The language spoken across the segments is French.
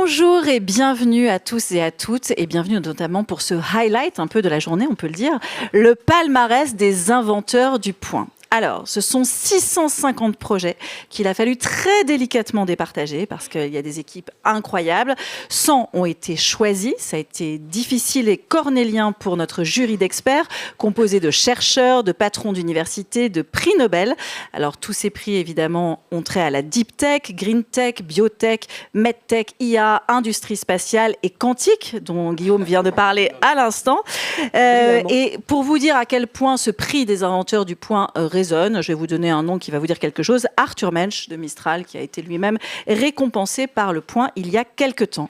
Bonjour et bienvenue à tous et à toutes, et bienvenue notamment pour ce highlight un peu de la journée, on peut le dire, le palmarès des inventeurs du point. Alors, ce sont 650 projets qu'il a fallu très délicatement départager parce qu'il y a des équipes incroyables. 100 ont été choisis. Ça a été difficile et cornélien pour notre jury d'experts, composé de chercheurs, de patrons d'universités, de prix Nobel. Alors, tous ces prix, évidemment, ont trait à la deep tech, green tech, biotech, medtech, IA, industrie spatiale et quantique, dont Guillaume vient de parler à l'instant. Et pour vous dire à quel point ce prix des inventeurs du point résonne, je vais vous donner un nom qui va vous dire quelque chose. Arthur Mensch de Mistral, qui a été lui-même récompensé par le Point il y a quelque temps.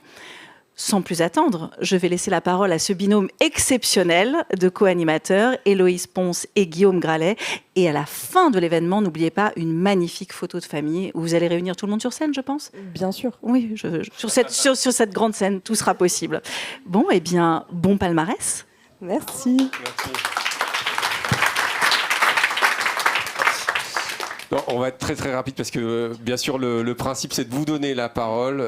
Sans plus attendre, je vais laisser la parole à ce binôme exceptionnel de co-animateurs, Héloïse Ponce et Guillaume Gralet. Et à la fin de l'événement, n'oubliez pas une magnifique photo de famille où vous allez réunir tout le monde sur scène, je pense. Bien sûr. Oui, sur cette grande scène, tout sera possible. Bon, eh bien, bon palmarès. Merci. Merci. Non, on va être très très rapide parce que bien sûr le principe c'est de vous donner la parole.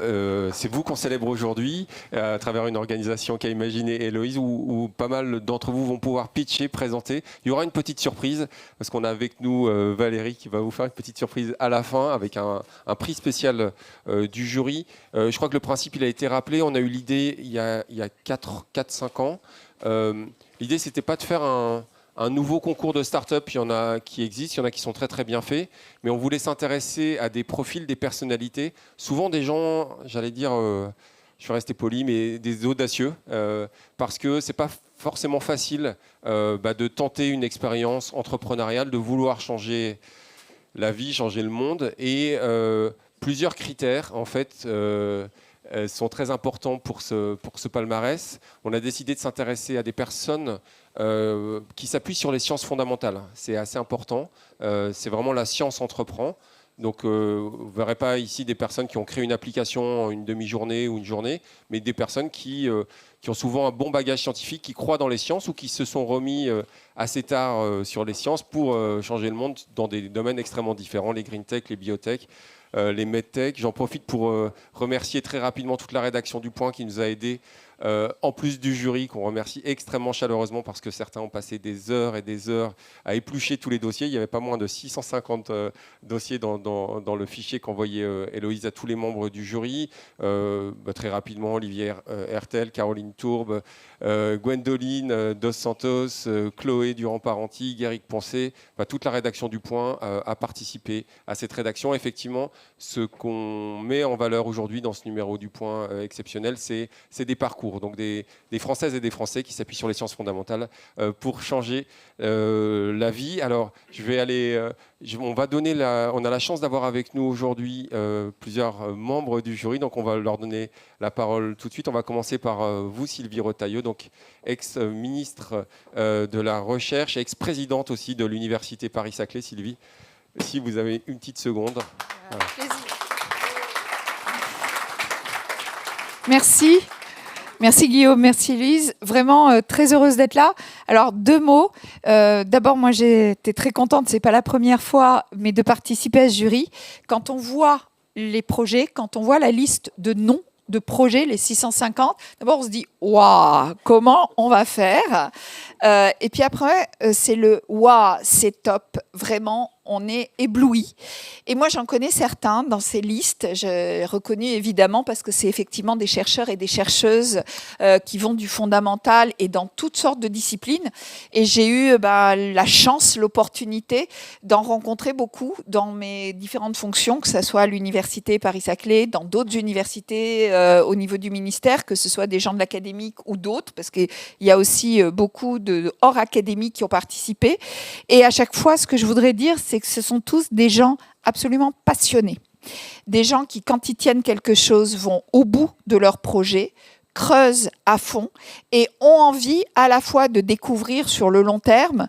C'est vous qu'on célèbre aujourd'hui à travers une organisation qu'a imaginé Héloïse où pas mal d'entre vous vont pouvoir pitcher, présenter. Il y aura une petite surprise parce qu'on a avec nous Valérie qui va vous faire une petite surprise à la fin avec un prix spécial du jury. Je crois que le principe il a été rappelé. On a eu l'idée il y a 4-5 ans. L'idée c'était pas de faire un nouveau concours de start-up, il y en a qui existent, il y en a qui sont très très bien faits, mais on voulait s'intéresser à des profils, des personnalités, souvent des gens, j'allais dire, je suis resté poli, mais des audacieux, parce que c'est pas forcément facile de tenter une expérience entrepreneuriale, de vouloir changer la vie, changer le monde, et plusieurs critères en fait sont très importants pour ce palmarès. On a décidé de s'intéresser à des personnes qui s'appuient sur les sciences fondamentales. C'est assez important. C'est vraiment la science entreprend. Donc, vous ne verrez pas ici des personnes qui ont créé une application en une demi-journée ou une journée, mais des personnes qui ont souvent un bon bagage scientifique, qui croient dans les sciences ou qui se sont remis assez tard sur les sciences pour changer le monde dans des domaines extrêmement différents, les green tech, les biotech, les medtech. J'en profite pour remercier très rapidement toute la rédaction du Point qui nous a aidés, en plus du jury qu'on remercie extrêmement chaleureusement parce que certains ont passé des heures et des heures à éplucher tous les dossiers. Il y avait pas moins de 650 dossiers dans le fichier qu'envoyait Héloïse à tous les membres du jury. Très rapidement, Olivier Hertel, Caroline Tourbe, Gwendoline Dos Santos, Chloé Durand-Parenti, Guéric Poncé, toute la rédaction du Point a participé à cette rédaction. Effectivement, ce qu'on met en valeur aujourd'hui dans ce numéro du Point exceptionnel, c'est des parcours, donc des Françaises et des Français qui s'appuient sur les sciences fondamentales pour changer la vie. Alors, je vais aller... on a la chance d'avoir avec nous aujourd'hui plusieurs membres du jury, donc on va leur donner la parole tout de suite. On va commencer par vous, Sylvie Retailleau, donc ex-ministre de la Recherche et ex-présidente aussi de l'Université Paris-Saclay. Sylvie, si vous avez une petite seconde. Voilà. Merci. Merci Guillaume, merci Lise. Vraiment très heureuse d'être là. Alors 2 mots. D'abord, moi j'étais très contente, c'est pas la première fois, mais de participer à ce jury. Quand on voit les projets, quand on voit la liste de noms de projets, les 650, d'abord on se dit waouh, comment on va faire et puis après c'est le waouh, c'est top, vraiment on est ébloui. Et moi, j'en connais certains dans ces listes. J'ai reconnu évidemment parce que c'est effectivement des chercheurs et des chercheuses qui vont du fondamental et dans toutes sortes de disciplines. Et j'ai eu la chance, l'opportunité d'en rencontrer beaucoup dans mes différentes fonctions, que ce soit à l'université Paris-Saclay, dans d'autres universités au niveau du ministère, que ce soit des gens de l'académique ou d'autres, parce qu'il y a aussi beaucoup de hors académiques qui ont participé. Et à chaque fois, ce que je voudrais dire, c'est que ce sont tous des gens absolument passionnés. Des gens qui, quand ils tiennent quelque chose, vont au bout de leur projet, creusent à fond et ont envie à la fois de découvrir sur le long terme,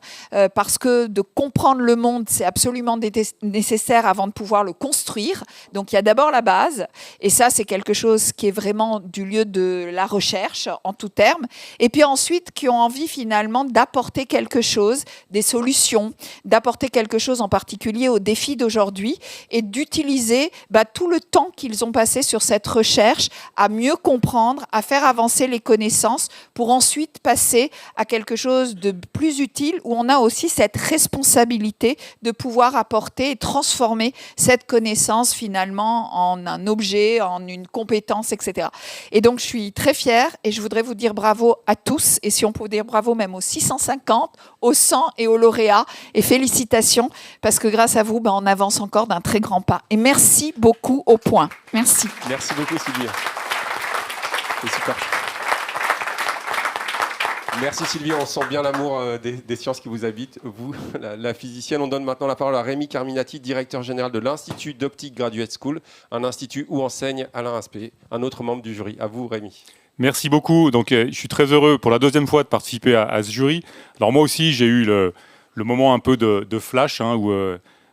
parce que de comprendre le monde, c'est absolument nécessaire avant de pouvoir le construire. Donc il y a d'abord la base, et ça c'est quelque chose qui est vraiment du lieu de la recherche en tout terme, et puis ensuite qui ont envie finalement d'apporter quelque chose, des solutions, d'apporter quelque chose en particulier aux défis d'aujourd'hui, et d'utiliser tout le temps qu'ils ont passé sur cette recherche à mieux comprendre, à faire avancer les connaissances pour ensuite passer à quelque chose de plus utile où on a aussi cette responsabilité de pouvoir apporter et transformer cette connaissance finalement en un objet, en une compétence, etc. Et donc je suis très fière et je voudrais vous dire bravo à tous, et si on peut dire bravo même aux 650, aux 100 et aux lauréats, et félicitations parce que grâce à vous, on avance encore d'un très grand pas. Et merci beaucoup au point. Merci. Merci beaucoup Sylvie. C'est super. Merci Sylvie, on sent bien l'amour des sciences qui vous habitent, vous, la physicienne. On donne maintenant la parole à Rémi Carminati, directeur général de l'Institut d'Optique Graduate School, un institut où enseigne Alain Aspect, un autre membre du jury. À vous Rémi. Merci beaucoup. Donc, je suis très heureux pour la deuxième fois de participer à ce jury. Alors moi aussi, j'ai eu le moment un peu de flash, où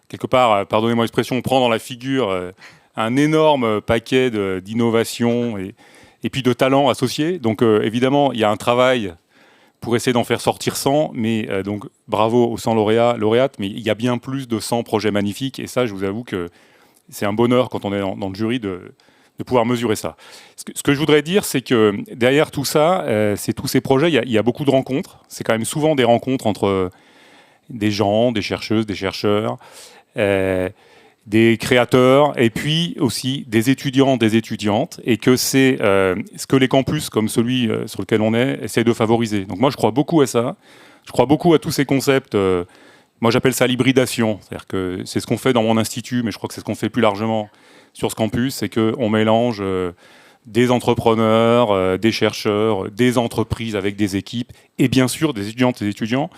quelque part, pardonnez-moi l'expression, on prend dans la figure un énorme paquet d'innovations et puis de talents associés. Donc évidemment, il y a un travail pour essayer d'en faire sortir 100, mais donc bravo aux 100 lauréates, mais il y a bien plus de 100 projets magnifiques, et ça, je vous avoue que c'est un bonheur quand on est dans le jury de pouvoir mesurer ça. Ce que je voudrais dire, c'est que derrière tout ça, c'est tous ces projets, il y a beaucoup de rencontres. C'est quand même souvent des rencontres entre des gens, des chercheuses, des chercheurs, des créateurs, et puis aussi des étudiants, des étudiantes, et que c'est ce que les campus, comme celui sur lequel on est, essaient de favoriser. Donc moi, je crois beaucoup à ça. Je crois beaucoup à tous ces concepts. Moi, j'appelle ça l'hybridation. C'est-à-dire que c'est ce qu'on fait dans mon institut, mais je crois que c'est ce qu'on fait plus largement sur ce campus, c'est qu'on mélange des entrepreneurs, des chercheurs, des entreprises avec des équipes, et bien sûr des étudiantes et des étudiants.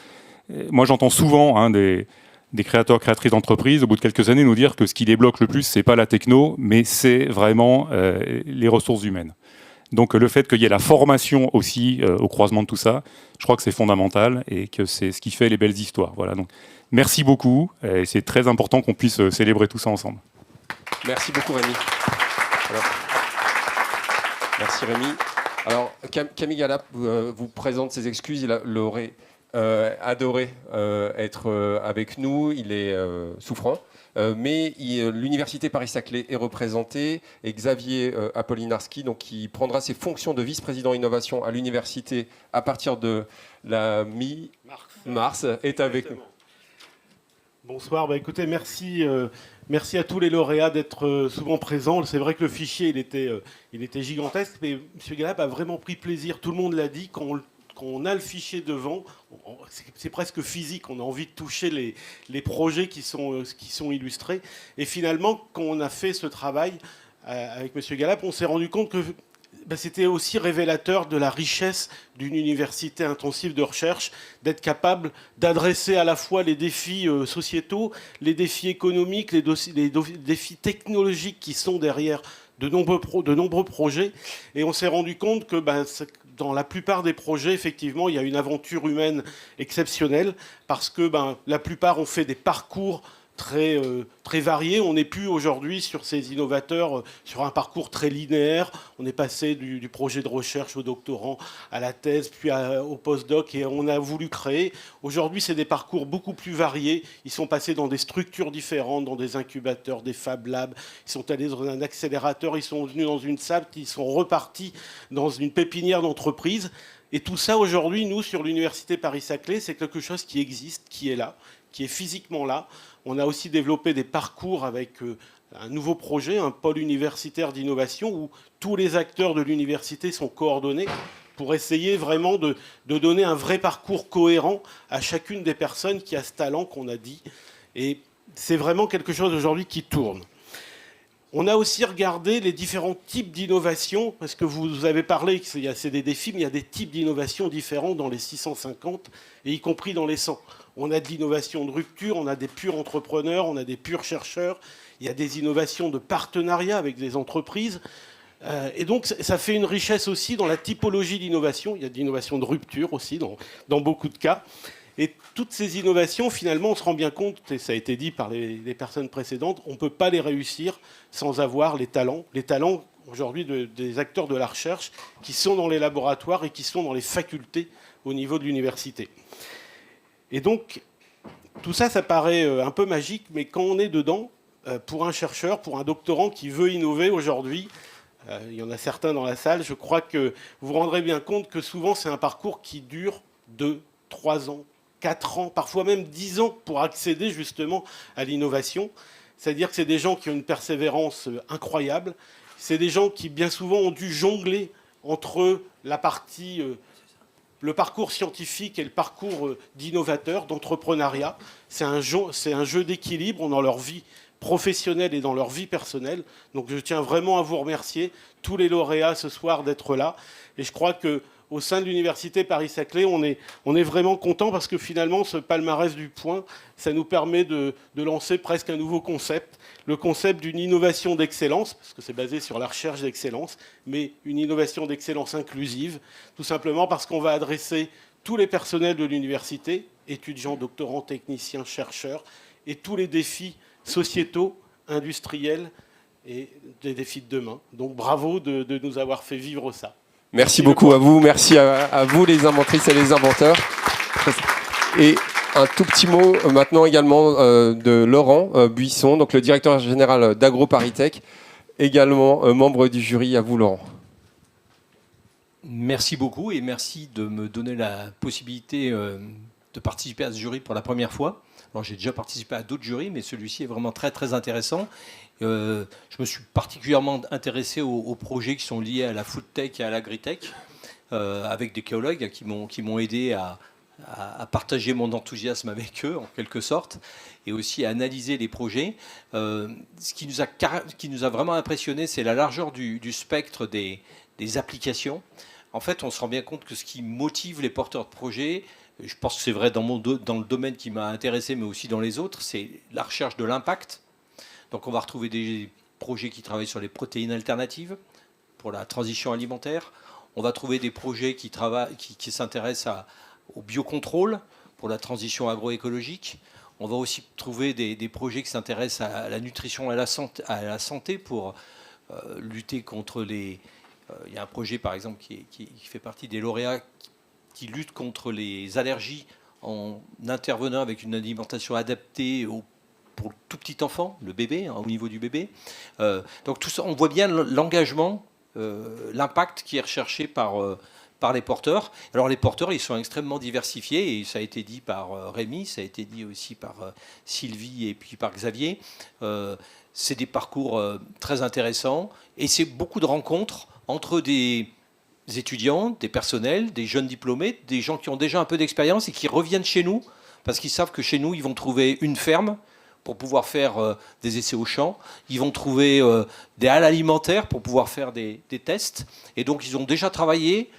Moi, j'entends souvent des créateurs, créatrices d'entreprises, au bout de quelques années, nous dire que ce qui les bloque le plus, c'est pas la techno, mais c'est vraiment les ressources humaines. Donc le fait qu'il y ait la formation aussi au croisement de tout ça, je crois que c'est fondamental et que c'est ce qui fait les belles histoires. Voilà, donc merci beaucoup, et c'est très important qu'on puisse célébrer tout ça ensemble. Merci beaucoup Rémi. Merci Rémi. Alors Camille Galap vous présente ses excuses, il aurait adoré être avec nous, il est souffrant. Mais l'université Paris-Saclay est représentée, et Xavier Apollinarski, donc, qui prendra ses fonctions de vice-président innovation à l'université à partir de la mi-mars, est avec nous. Bonsoir, écoutez, merci à tous les lauréats d'être souvent présents. C'est vrai que le fichier, il était gigantesque, mais M. Galap a vraiment pris plaisir, tout le monde l'a dit, quand on a le fichier devant, c'est presque physique, on a envie de toucher les projets qui sont illustrés. Et finalement, quand on a fait ce travail avec M. Galap, on s'est rendu compte que c'était aussi révélateur de la richesse d'une université intensive de recherche, d'être capable d'adresser à la fois les défis sociétaux, les défis économiques, les défis technologiques qui sont derrière de nombreux projets. Et on s'est rendu compte que dans la plupart des projets, effectivement, il y a une aventure humaine exceptionnelle parce que la plupart ont fait des parcours très variés. On n'est plus aujourd'hui sur ces innovateurs sur un parcours très linéaire. On est passé du projet de recherche au doctorant, à la thèse, puis au postdoc, et on a voulu créer. Aujourd'hui, c'est des parcours beaucoup plus variés. Ils sont passés dans des structures différentes, dans des incubateurs, des Fab Labs. Ils sont allés dans un accélérateur, ils sont venus dans une SAP, ils sont repartis dans une pépinière d'entreprise. Et tout ça, aujourd'hui, nous, sur l'université Paris-Saclay, c'est quelque chose qui existe, qui est là, qui est physiquement là. On a aussi développé des parcours avec un nouveau projet, un pôle universitaire d'innovation, où tous les acteurs de l'université sont coordonnés pour essayer vraiment de donner un vrai parcours cohérent à chacune des personnes qui a ce talent qu'on a dit. Et c'est vraiment quelque chose aujourd'hui qui tourne. On a aussi regardé les différents types d'innovation, parce que vous avez parlé que c'est des défis, mais il y a des types d'innovation différents dans les 650, et y compris dans les 100. On a de l'innovation de rupture, on a des purs entrepreneurs, on a des purs chercheurs, il y a des innovations de partenariat avec des entreprises. Et donc, ça fait une richesse aussi dans la typologie d'innovation. Il y a de l'innovation de rupture aussi dans beaucoup de cas. Et toutes ces innovations, finalement, on se rend bien compte, et ça a été dit par les personnes précédentes, on ne peut pas les réussir sans avoir les talents. Les talents, aujourd'hui, des acteurs de la recherche qui sont dans les laboratoires et qui sont dans les facultés au niveau de l'université. Et donc, tout ça, ça paraît un peu magique, mais quand on est dedans, pour un chercheur, pour un doctorant qui veut innover aujourd'hui, il y en a certains dans la salle, je crois que vous vous rendrez bien compte que souvent, c'est un parcours qui dure 2, 3 ans, 4 ans, parfois même 10 ans pour accéder justement à l'innovation. C'est-à-dire que c'est des gens qui ont une persévérance incroyable. C'est des gens qui, bien souvent, ont dû jongler entre la partie, le parcours scientifique et le parcours d'innovateur, d'entrepreneuriat. C'est un jeu d'équilibre dans leur vie professionnelle et dans leur vie personnelle. Donc je tiens vraiment à vous remercier, tous les lauréats ce soir, d'être là. Et je crois qu'au sein de l'Université Paris-Saclay, on est vraiment content parce que finalement, ce palmarès du point, ça nous permet de lancer presque un nouveau concept, le concept d'une innovation d'excellence, parce que c'est basé sur la recherche d'excellence, mais une innovation d'excellence inclusive, tout simplement parce qu'on va adresser tous les personnels de l'université, étudiants, doctorants, techniciens, chercheurs, et tous les défis sociétaux, industriels et des défis de demain. Donc bravo de nous avoir fait vivre ça. Merci beaucoup à vous, merci à vous les inventrices et les inventeurs. Et un tout petit mot maintenant également de Laurent Buisson, donc le directeur général d'AgroParisTech, également membre du jury. À vous Laurent. Merci beaucoup et merci de me donner la possibilité de participer à ce jury pour la première fois. Alors, j'ai déjà participé à d'autres jurys, mais celui-ci est vraiment très très intéressant. Je me suis particulièrement intéressé aux projets qui sont liés à la foodtech et à l'agritech, avec des géologues qui m'ont aidé à partager mon enthousiasme avec eux, en quelque sorte, et aussi à analyser les projets. Ce qui nous a vraiment impressionné, c'est la largeur du spectre des applications. En fait, on se rend bien compte que ce qui motive les porteurs de projets, je pense que c'est vrai dans le domaine qui m'a intéressé, mais aussi dans les autres, c'est la recherche de l'impact. Donc on va retrouver des projets qui travaillent sur les protéines alternatives pour la transition alimentaire. On va trouver des projets qui s'intéressent au biocontrôle pour la transition agroécologique. On va aussi trouver des projets qui s'intéressent à la nutrition et à la santé pour lutter contre les... Il y a un projet, par exemple, qui fait partie des lauréats qui lutte contre les allergies en intervenant avec une alimentation adaptée pour le tout petit enfant, le bébé, au niveau du bébé. Donc tout ça, on voit bien l'engagement, l'impact qui est recherché par les porteurs. Alors les porteurs, ils sont extrêmement diversifiés, et ça a été dit par Rémi, ça a été dit aussi par Sylvie et puis par Xavier. C'est des parcours très intéressants, et c'est beaucoup de rencontres entre des étudiants, des personnels, des jeunes diplômés, des gens qui ont déjà un peu d'expérience et qui reviennent chez nous parce qu'ils savent que chez nous, ils vont trouver une ferme pour pouvoir faire des essais au champ. Ils vont trouver des halles alimentaires pour pouvoir faire des tests. Et donc, ils ont déjà travaillé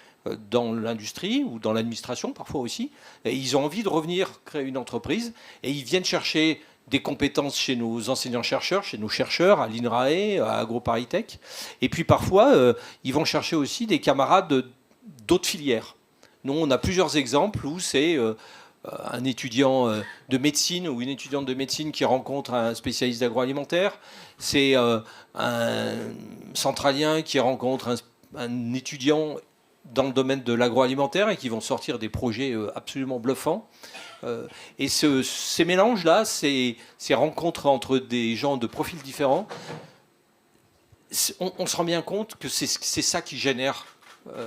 dans l'industrie ou dans l'administration parfois aussi. Et ils ont envie de revenir créer une entreprise. Et ils viennent chercher des compétences chez nos enseignants-chercheurs, chez nos chercheurs, à l'INRAE, à AgroParisTech. Et puis parfois, ils vont chercher aussi des camarades d'autres filières. Nous, on a plusieurs exemples où c'est un étudiant de médecine ou une étudiante de médecine qui rencontre un spécialiste d'agroalimentaire. C'est un centralien qui rencontre un étudiant dans le domaine de l'agroalimentaire et qui vont sortir des projets absolument bluffants. Et ces mélanges-là, ces rencontres entre des gens de profils différents, on se rend bien compte que c'est ça qui génère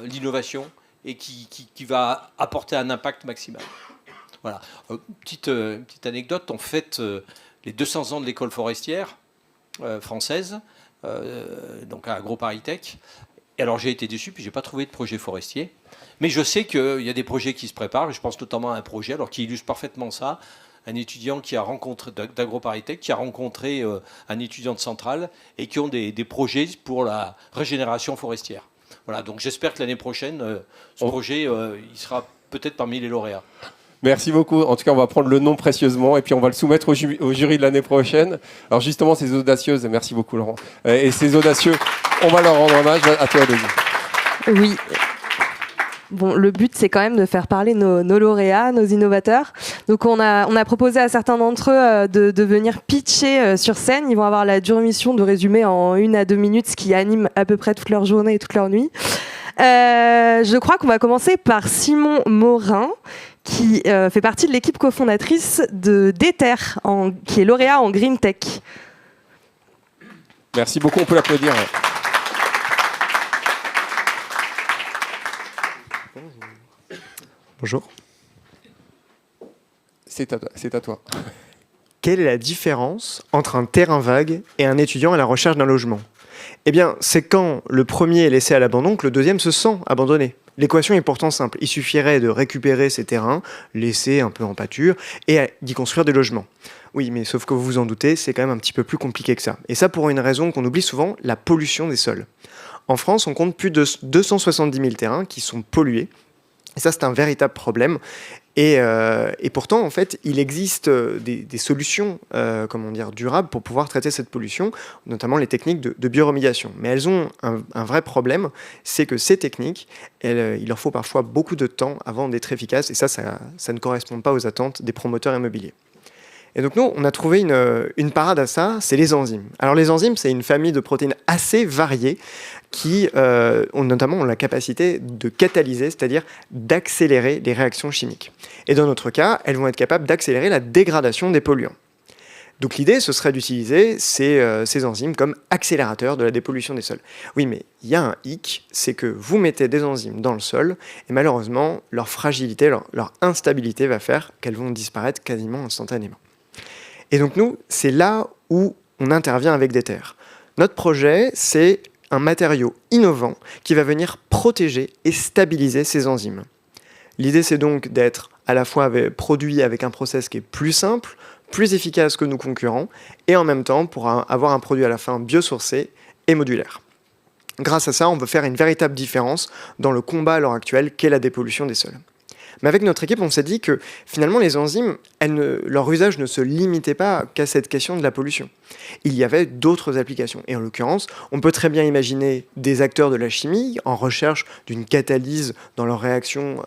l'innovation et qui va apporter un impact maximal. Voilà. Petite anecdote, on fête les 200 ans de l'école forestière française, donc à AgroParisTech. Et alors j'ai été déçu, puis j'ai pas trouvé de projet forestier. Mais je sais qu'il y a des projets qui se préparent. Je pense notamment à un projet, alors qui illustre parfaitement ça, un étudiant qui a rencontré d'AgroParisTech, qui a rencontré un étudiant de Centrale et qui ont des projets pour la régénération forestière. Voilà, donc j'espère que l'année prochaine, ce projet, il sera peut-être parmi les lauréats. Merci beaucoup. En tout cas, on va prendre le nom précieusement et puis on va le soumettre au jury de l'année prochaine. Alors justement, ces audacieuses, merci beaucoup Laurent, et ces audacieux on va leur rendre hommage. À toi, Denis. Oui. Bon, le but, c'est quand même de faire parler nos lauréats, nos innovateurs. Donc, on a proposé à certains d'entre eux de venir pitcher sur scène. Ils vont avoir la dure mission de résumer en 1 à 2 minutes ce qui anime à peu près toute leur journée et toute leur nuit. Je crois qu'on va commencer par Simon Morin, qui fait partie de l'équipe cofondatrice de d'Ether, qui est lauréat en Green Tech. Merci beaucoup, on peut l'applaudir. Bonjour. C'est à toi. Quelle est la différence entre un terrain vague et un étudiant à la recherche d'un logement ? Eh bien, c'est quand le premier est laissé à l'abandon que le deuxième se sent abandonné. L'équation est pourtant simple. Il suffirait de récupérer ces terrains, laissés un peu en pâture, et d'y construire des logements. Oui, mais sauf que vous vous en doutez, c'est quand même un petit peu plus compliqué que ça. Et ça pour une raison qu'on oublie souvent, la pollution des sols. En France, on compte plus de 270 000 terrains qui sont pollués. Et ça, c'est un véritable problème. Et pourtant, en fait, il existe des solutions durables pour pouvoir traiter cette pollution, notamment les techniques de bioremédiation. Mais elles ont un vrai problème, c'est que ces techniques, il leur faut parfois beaucoup de temps avant d'être efficaces, et ça ne correspond pas aux attentes des promoteurs immobiliers. Et donc nous, on a trouvé une parade à ça, c'est les enzymes. Alors les enzymes, c'est une famille de protéines assez variées qui ont notamment la capacité de catalyser, c'est-à-dire d'accélérer les réactions chimiques. Et dans notre cas, elles vont être capables d'accélérer la dégradation des polluants. Donc l'idée, ce serait d'utiliser ces enzymes comme accélérateurs de la dépollution des sols. Oui, mais il y a un hic, c'est que vous mettez des enzymes dans le sol, et malheureusement, leur fragilité, leur instabilité va faire qu'elles vont disparaître quasiment instantanément. Et donc nous, c'est là où on intervient avec d'Ether. Notre projet, c'est un matériau innovant qui va venir protéger et stabiliser ces enzymes. L'idée, c'est donc d'être à la fois produit avec un process qui est plus simple, plus efficace que nos concurrents, et en même temps pour avoir un produit à la fin biosourcé et modulaire. Grâce à ça, on veut faire une véritable différence dans le combat à l'heure actuelle qu'est la dépollution des sols. Mais avec notre équipe, on s'est dit que finalement, les enzymes, leur usage ne se limitait pas qu'à cette question de la pollution. Il y avait d'autres applications. Et en l'occurrence, on peut très bien imaginer des acteurs de la chimie en recherche d'une catalyse dans leur réaction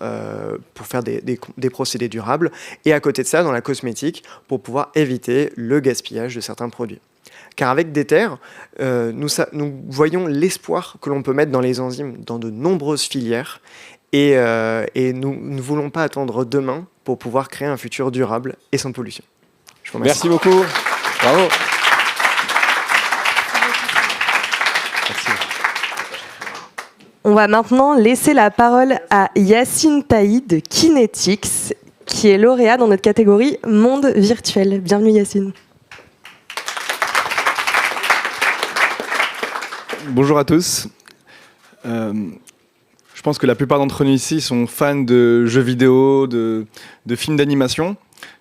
pour faire des procédés durables. Et à côté de ça, dans la cosmétique, pour pouvoir éviter le gaspillage de certains produits. Car avec d'Ether, nous voyons l'espoir que l'on peut mettre dans les enzymes dans de nombreuses filières. Et nous ne voulons pas attendre demain pour pouvoir créer un futur durable et sans pollution. Je vous remercie. Merci beaucoup. Bravo. Merci. On va maintenant laisser la parole à Yacine Taï de Kinetics, qui est lauréat dans notre catégorie Monde virtuel. Bienvenue Yacine. Bonjour à tous. Je pense que la plupart d'entre nous ici sont fans de jeux vidéo, de films d'animation.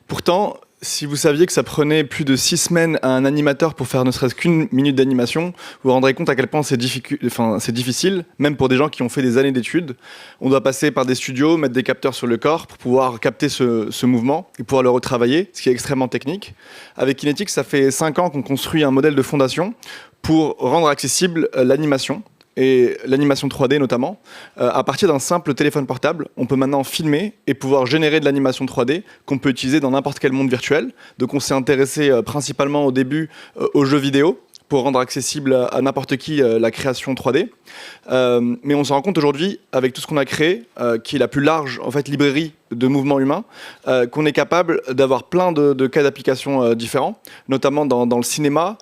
Pourtant, si vous saviez que ça prenait plus de 6 semaines à un animateur pour faire ne serait-ce qu'une minute d'animation, vous vous rendrez compte à quel point c'est difficile, même pour des gens qui ont fait des années d'études. On doit passer par des studios, mettre des capteurs sur le corps pour pouvoir capter ce mouvement et pouvoir le retravailler, ce qui est extrêmement technique. Avec Kinetics, ça fait 5 ans qu'on construit un modèle de fondation pour rendre accessible l'animation. Et l'animation 3D notamment, à partir d'un simple téléphone portable, on peut maintenant filmer et pouvoir générer de l'animation 3D qu'on peut utiliser dans n'importe quel monde virtuel. Donc on s'est intéressé principalement au début aux jeux vidéo pour rendre accessible à n'importe qui la création 3D. Mais on se rend compte aujourd'hui, avec tout ce qu'on a créé, qui est la plus large en fait, librairie de mouvements humains, qu'on est capable d'avoir plein de cas d'application différents, notamment dans le cinéma,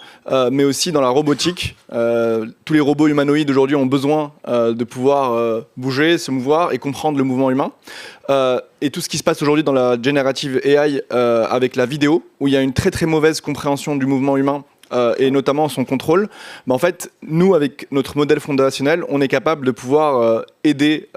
mais aussi dans la robotique. Tous les robots humanoïdes aujourd'hui ont besoin de pouvoir bouger, se mouvoir et comprendre le mouvement humain. Et tout ce qui se passe aujourd'hui dans la Generative AI avec la vidéo, où il y a une très très mauvaise compréhension du mouvement humain, et notamment son contrôle, en fait, nous, avec notre modèle fondationnel, on est capable de pouvoir aider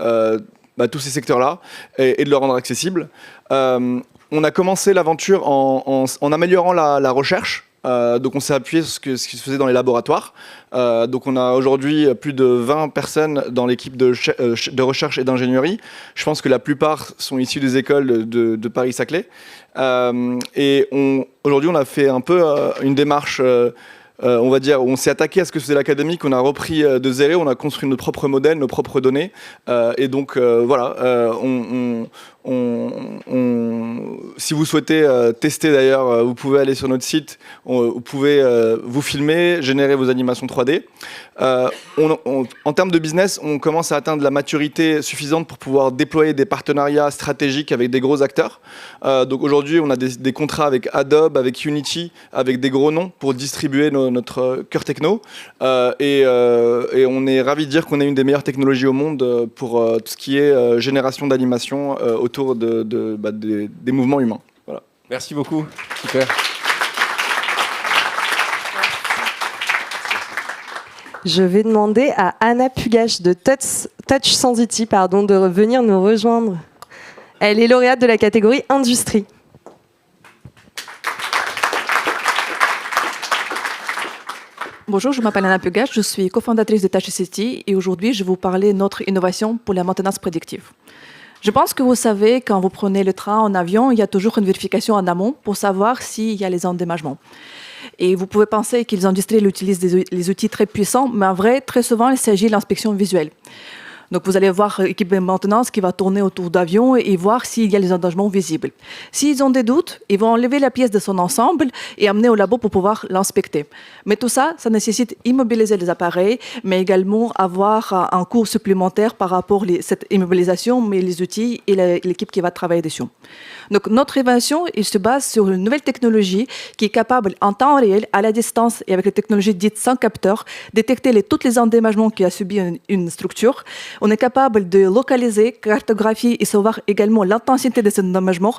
tous ces secteurs-là et de le rendre accessible. On a commencé l'aventure en améliorant la recherche. Donc on s'est appuyé sur ce qui se faisait dans les laboratoires. Donc on a aujourd'hui plus de 20 personnes dans l'équipe de recherche et d'ingénierie. Je pense que la plupart sont issus des écoles de Paris-Saclay. Et aujourd'hui on a fait un peu une démarche on va dire, on s'est attaqué à ce que faisait l'académique, on a repris de zéro, on a construit notre propre modèle, nos propres données. Et donc, voilà, si vous souhaitez tester d'ailleurs, vous pouvez aller sur notre site, vous pouvez vous filmer, générer vos animations 3D. En termes de business, on commence à atteindre la maturité suffisante pour pouvoir déployer des partenariats stratégiques avec des gros acteurs. Donc aujourd'hui, on a des contrats avec Adobe, avec Unity, avec des gros noms pour distribuer notre cœur techno. Et on est ravis de dire qu'on est une des meilleures technologies au monde pour tout ce qui est génération d'animation autour des mouvements humains. Voilà. Merci beaucoup. Super. Je vais demander à Anna Pugache de Touch Sensity de venir nous rejoindre. Elle est lauréate de la catégorie Industrie. Bonjour, je m'appelle Anna Pugache, je suis cofondatrice de Touch Sensity et aujourd'hui je vais vous parler de notre innovation pour la maintenance prédictive. Je pense que vous savez, quand vous prenez le train en avion, il y a toujours une vérification en amont pour savoir s'il y a les endommagements. Et vous pouvez penser que les industriels utilisent les outils très puissants, mais en vrai, très souvent, il s'agit de l'inspection visuelle. Donc, vous allez voir l'équipe de maintenance qui va tourner autour d'avion et voir s'il y a les endommagements visibles. S'ils ont des doutes, ils vont enlever la pièce de son ensemble et amener au labo pour pouvoir l'inspecter. Mais tout ça, ça nécessite immobiliser les appareils, mais également avoir un coût supplémentaire par rapport à cette immobilisation, mais les outils et l'équipe qui va travailler dessus. Donc, notre innovation, il se base sur une nouvelle technologie qui est capable, en temps réel, à la distance et avec la technologie dite sans capteur, détecter tous les endommagements qui a subi une structure. On est capable de localiser, cartographier et savoir également l'intensité de ces endommagements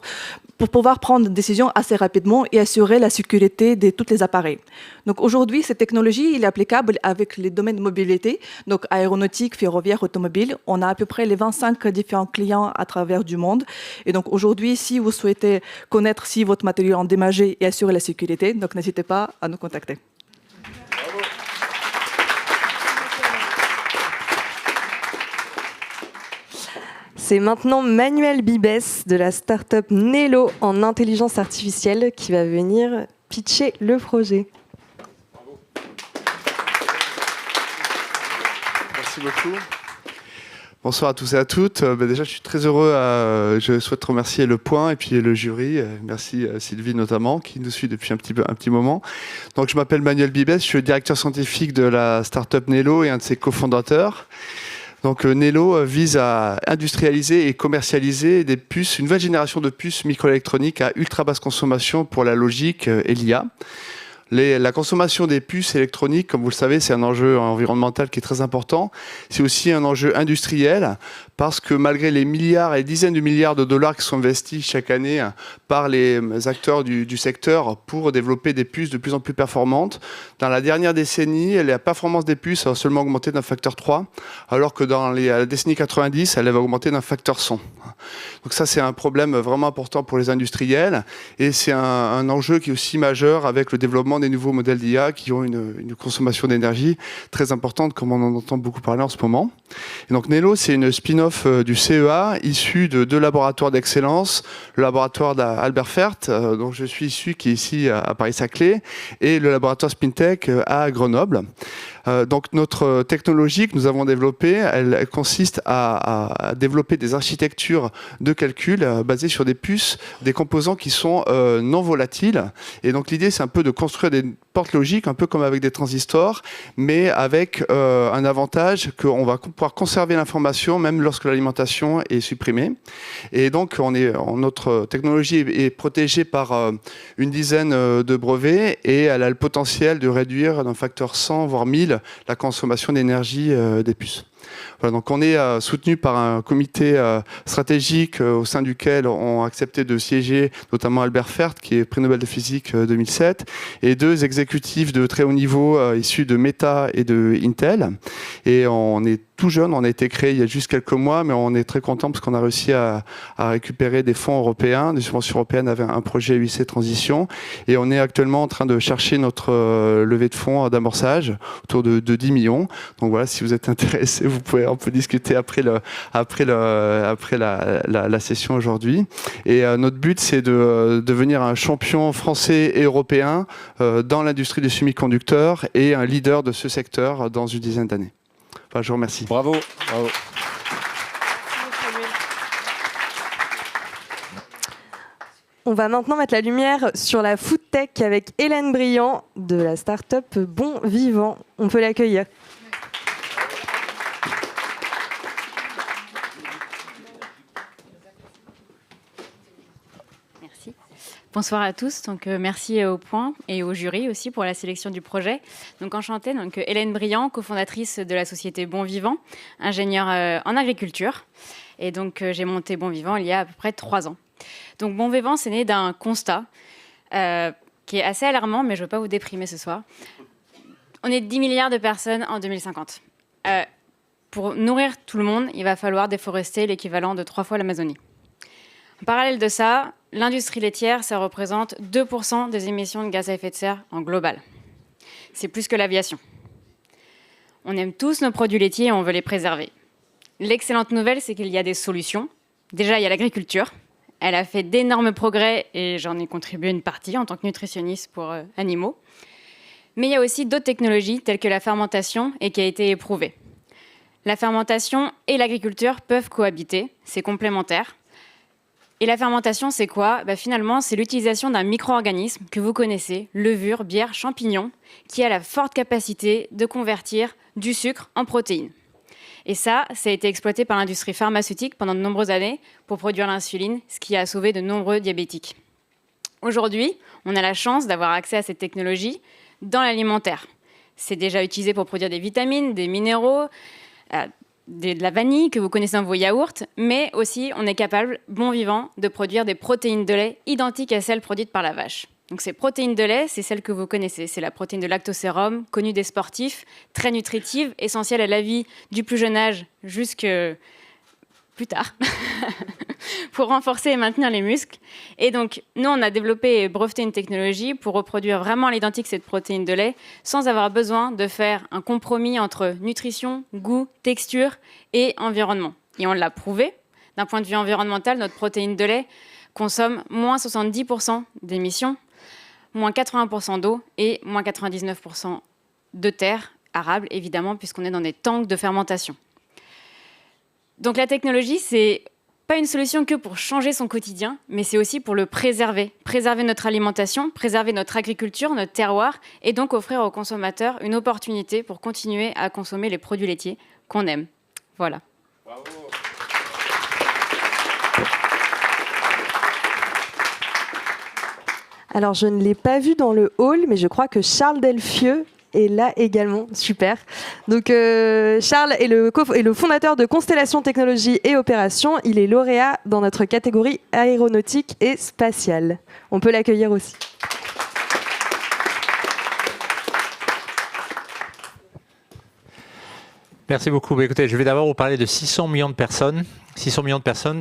pour pouvoir prendre une décision assez rapidement et assurer la sécurité de tous les appareils. Donc aujourd'hui, cette technologie est applicable avec les domaines de mobilité, donc aéronautique, ferroviaire, automobile. On a à peu près les 25 différents clients à travers du monde. Et donc aujourd'hui, si vous souhaitez connaître si votre matériel est endommagé et assurer la sécurité, donc n'hésitez pas à nous contacter. C'est maintenant Manuel Bibes de la start-up Nelo en intelligence artificielle qui va venir pitcher le projet. Merci beaucoup. Bonsoir à tous et à toutes. Déjà, je suis très heureux. Je souhaite remercier Le Point et puis le jury. Merci Sylvie notamment, qui nous suit depuis un petit moment. Donc, je m'appelle Manuel Bibes, je suis le directeur scientifique de la start-up Nelo et un de ses cofondateurs. Donc Nelo vise à industrialiser et commercialiser des puces, une nouvelle génération de puces microélectroniques à ultra basse consommation pour la logique et l'IA. La consommation des puces électroniques, comme vous le savez, c'est un enjeu environnemental qui est très important. C'est aussi un enjeu industriel parce que malgré les milliards et les dizaines de milliards de dollars qui sont investis chaque année par les acteurs du secteur pour développer des puces de plus en plus performantes, dans la dernière décennie, la performance des puces a seulement augmenté d'un facteur 3, alors que dans la décennie 90, elle avait augmenté d'un facteur 100. Donc ça, c'est un problème vraiment important pour les industriels et c'est un enjeu qui est aussi majeur avec le développement des nouveaux modèles d'IA qui ont une consommation d'énergie très importante, comme on en entend beaucoup parler en ce moment. Et donc Nelo, c'est une spin-off du CEA, issue de deux laboratoires d'excellence, le laboratoire d'Albert Fert, dont je suis issu, qui est ici à Paris-Saclay, et le laboratoire Spintech à Grenoble. Donc notre technologie que nous avons développée, elle consiste à développer des architectures de calcul basées sur des puces, des composants qui sont non volatiles. Et donc l'idée, c'est un peu de construire des portes logiques, un peu comme avec des transistors, mais avec un avantage qu'on va pouvoir conserver l'information même lorsque l'alimentation est supprimée. Et donc notre technologie est protégée par une dizaine de brevets et elle a le potentiel de réduire d'un facteur 100 voire 1000 la consommation d'énergie des puces. Voilà, donc on est soutenu par un comité stratégique au sein duquel ont accepté de siéger notamment Albert Fert, qui est prix Nobel de physique 2007, et deux exécutifs de très haut niveau issus de Meta et de Intel. Et on est tout jeune, on a été créé il y a juste quelques mois, mais on est très content parce qu'on a réussi à récupérer des fonds européens, des subventions européennes avec un projet UIC Transition. Et on est actuellement en train de chercher notre levée de fonds d'amorçage autour de 10 millions. Donc voilà, si vous êtes intéressé, on peut discuter après la session aujourd'hui. Et notre but, c'est de devenir un champion français et européen dans l'industrie du semi-conducteur et un leader de ce secteur dans une dizaine d'années. Enfin, je vous remercie. Bravo. Bravo. On va maintenant mettre la lumière sur la food tech avec Hélène Briand de la start-up Bon Vivant. On peut l'accueillir. Merci. Bonsoir à tous. Donc, merci au Point et au jury aussi pour la sélection du projet. Donc, enchantée. Donc, Hélène Briand, cofondatrice de la société Bon Vivant, ingénieure en agriculture. Et donc, j'ai monté Bon Vivant il y a à peu près 3 ans. Donc, Bon Vivant, c'est né d'un constat qui est assez alarmant, mais je ne veux pas vous déprimer ce soir. On est 10 milliards de personnes en 2050. Pour nourrir tout le monde, il va falloir déforester l'équivalent de 3 fois l'Amazonie. En parallèle de ça, l'industrie laitière, ça représente 2% des émissions de gaz à effet de serre en global. C'est plus que l'aviation. On aime tous nos produits laitiers et on veut les préserver. L'excellente nouvelle, c'est qu'il y a des solutions. Déjà, il y a l'agriculture. Elle a fait d'énormes progrès et j'en ai contribué une partie en tant que nutritionniste pour animaux. Mais il y a aussi d'autres technologies telles que la fermentation et qui a été éprouvée. La fermentation et l'agriculture peuvent cohabiter, c'est complémentaire. Et la fermentation, c'est quoi ? Finalement, c'est l'utilisation d'un micro-organisme que vous connaissez, levure, bière, champignon, qui a la forte capacité de convertir du sucre en protéines. Et ça a été exploité par l'industrie pharmaceutique pendant de nombreuses années pour produire l'insuline, ce qui a sauvé de nombreux diabétiques. Aujourd'hui, on a la chance d'avoir accès à cette technologie dans l'alimentaire. C'est déjà utilisé pour produire des vitamines, des minéraux, de la vanille que vous connaissez dans vos yaourts, mais aussi on est capable, Bon Vivant, de produire des protéines de lait identiques à celles produites par la vache. Donc ces protéines de lait, c'est celles que vous connaissez. C'est la protéine de lactosérum, connue des sportifs, très nutritive, essentielle à la vie du plus jeune âge jusque plus tard, pour renforcer et maintenir les muscles. Et donc, nous, on a développé et breveté une technologie pour reproduire vraiment à l'identique cette protéine de lait sans avoir besoin de faire un compromis entre nutrition, goût, texture et environnement. Et on l'a prouvé. D'un point de vue environnemental, notre protéine de lait consomme moins 70% d'émissions, moins 80% d'eau et moins 99% de terre arable, évidemment, puisqu'on est dans des tanks de fermentation. Donc la technologie, c'est pas une solution que pour changer son quotidien, mais c'est aussi pour le préserver. Préserver notre alimentation, préserver notre agriculture, notre terroir, et donc offrir aux consommateurs une opportunité pour continuer à consommer les produits laitiers qu'on aime. Voilà. Bravo. Alors, je ne l'ai pas vu dans le hall, mais je crois que Charles Delfieux est là également. Super. Donc, Charles est le fondateur de Constellation Technologies et Opérations. Il est lauréat dans notre catégorie aéronautique et spatiale. On peut l'accueillir aussi. Merci beaucoup. Écoutez, je vais d'abord vous parler de 600 millions de personnes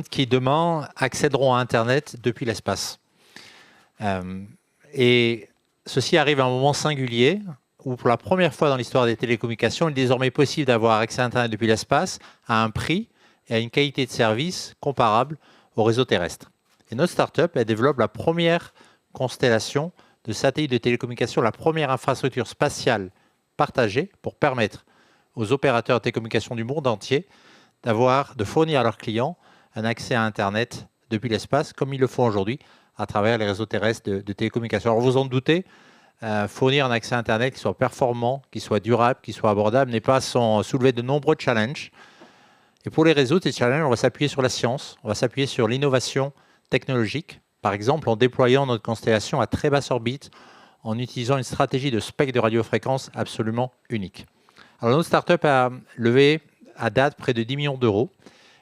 qui demain accéderont à Internet depuis l'espace. Et ceci arrive à un moment singulier où pour la première fois dans l'histoire des télécommunications, il est désormais possible d'avoir accès à Internet depuis l'espace à un prix et à une qualité de service comparable au réseau terrestre. Et notre start-up, elle développe la première constellation de satellites de télécommunications, la première infrastructure spatiale partagée pour permettre aux opérateurs de télécommunications du monde entier de fournir à leurs clients un accès à Internet depuis l'espace, comme ils le font aujourd'hui à travers les réseaux terrestres de télécommunications. Alors vous en doutez, fournir un accès à Internet qui soit performant, qui soit durable, qui soit abordable, n'est pas sans soulever de nombreux challenges. Et pour les réseaux, ces challenges, on va s'appuyer sur la science, on va s'appuyer sur l'innovation technologique, par exemple en déployant notre constellation à très basse orbite, en utilisant une stratégie de spectre de radiofréquence absolument unique. Alors notre start-up a levé à date près de 10 millions d'euros